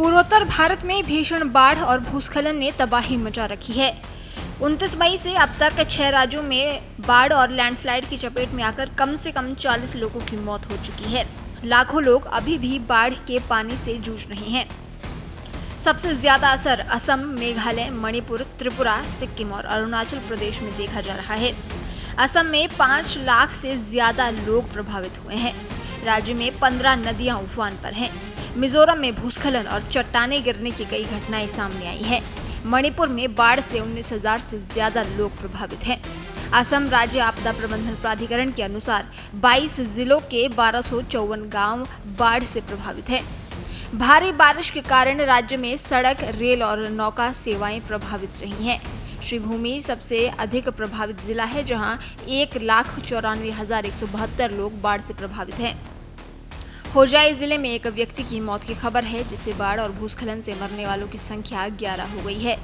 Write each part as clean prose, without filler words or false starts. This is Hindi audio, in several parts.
पूर्वोत्तर भारत में भीषण बाढ़ और भूस्खलन ने तबाही मचा रखी है। 29 मई से अब तक 6 राज्यों में बाढ़ और लैंडस्लाइड की चपेट में आकर कम से कम 40 लोगों की मौत हो चुकी है। लाखों लोग अभी भी बाढ़ के पानी से जूझ रहे हैं। सबसे ज्यादा असर असम, मेघालय, मणिपुर, त्रिपुरा, सिक्किम और अरुणाचल प्रदेश में देखा जा रहा है। असम में 5 लाख से ज्यादा लोग प्रभावित हुए हैं। राज्य में 15 नदियां उफान पर हैं। मिजोरम में भूस्खलन और चट्टानें गिरने की कई घटनाएं सामने आई हैं। मणिपुर में बाढ़ से 19,000 से ज्यादा लोग प्रभावित हैं। असम राज्य आपदा प्रबंधन प्राधिकरण के अनुसार 22 जिलों के 1254 गांव बाढ़ से प्रभावित हैं। भारी बारिश के कारण राज्य में सड़क, रेल और नौका सेवाएं प्रभावित रही हैं। श्रीभूमि सबसे अधिक प्रभावित जिला है, जहां 1,94,172 लोग बाढ़ से प्रभावित हैं। होजाई जिले में एक व्यक्ति की मौत की खबर है, जिससे बाढ़ और भूस्खलन से मरने वालों की संख्या 11 हो गई है।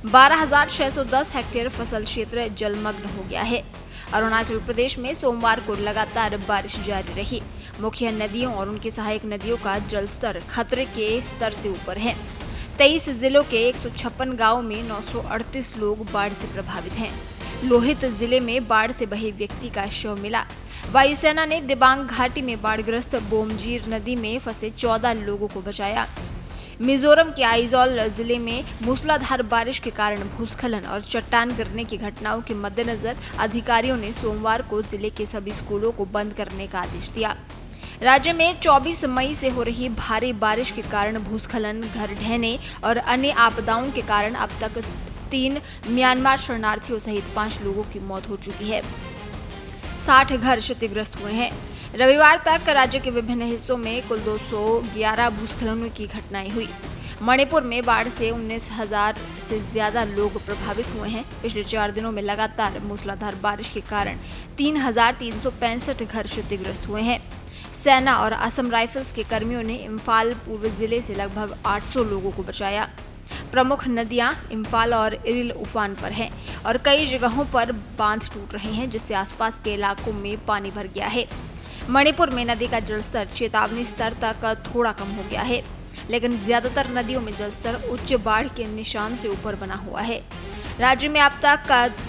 12,610 हेक्टेयर फसल क्षेत्र जलमग्न हो गया है। अरुणाचल प्रदेश में सोमवार को लगातार बारिश जारी रही। मुख्य नदियों और उनकी सहायक नदियों का जलस्तर खतरे के स्तर से ऊपर है। 23 जिलों के 156 गांवों में 938 लोग बाढ़ से प्रभावित हैं। लोहित जिले में बाढ़ से बहे व्यक्ति का शव मिला। वायुसेना ने दिबांग घाटी में बाढ़ग्रस्त बोमजीर नदी में फंसे 14 लोगों को बचाया। मिजोरम के आइजोल जिले में मूसलाधार बारिश के कारण भूस्खलन और चट्टान गिरने की घटनाओं के मद्देनजर अधिकारियों ने सोमवार को जिले के सभी स्कूलों को बंद करने का आदेश दिया। राज्य में 24 मई से हो रही भारी बारिश के कारण भूस्खलन, घर ढहने और अन्य आपदाओं के कारण अब तक 3 म्यांमार शरणार्थियों सहित 5 लोगों की मौत हो चुकी है। 60 घर क्षतिग्रस्त हुए हैं। रविवार तक राज्य के विभिन्न हिस्सों में कुल 211 भूस्खलनों की घटनाएं हुई। मणिपुर में बाढ़ से 19,000 से ज्यादा लोग प्रभावित हुए हैं। पिछले 4 दिनों में लगातार मूसलाधार बारिश के कारण 3,365 घर क्षतिग्रस्त हुए हैं। सेना और असम राइफल्स के कर्मियों ने इम्फाल पूर्व जिले से लगभग 800 लोगों को बचाया। प्रमुख नदियां इम्फाल और इरिल उफान पर हैं और कई जगहों पर बांध टूट रहे हैं, जिससे आसपास के इलाकों में पानी भर गया है। मणिपुर में नदी का जलस्तर चेतावनी स्तर तक थोड़ा कम हो गया है, लेकिन ज्यादातर नदियों में जलस्तर उच्च बाढ़ के निशान से ऊपर बना हुआ है। राज्य में अब तक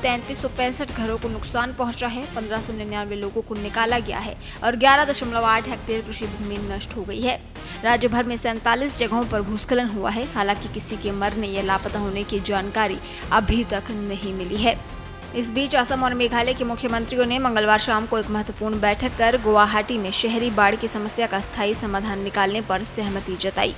3,365 घरों को नुकसान पहुंचा है। 1,599 लोगों को निकाला गया है और 11.8 हेक्टेयर कृषि भूमि नष्ट हो गई है। राज्य भर में 47 जगहों पर भूस्खलन हुआ है। हालांकि किसी के मरने या लापता होने की जानकारी अभी तक नहीं मिली है। इस बीच असम और मेघालय के मुख्यमंत्रियों ने मंगलवार शाम को एक महत्वपूर्ण बैठक कर गुवाहाटी में शहरी बाढ़ की समस्या का स्थायी समाधान निकालने पर सहमति जताई।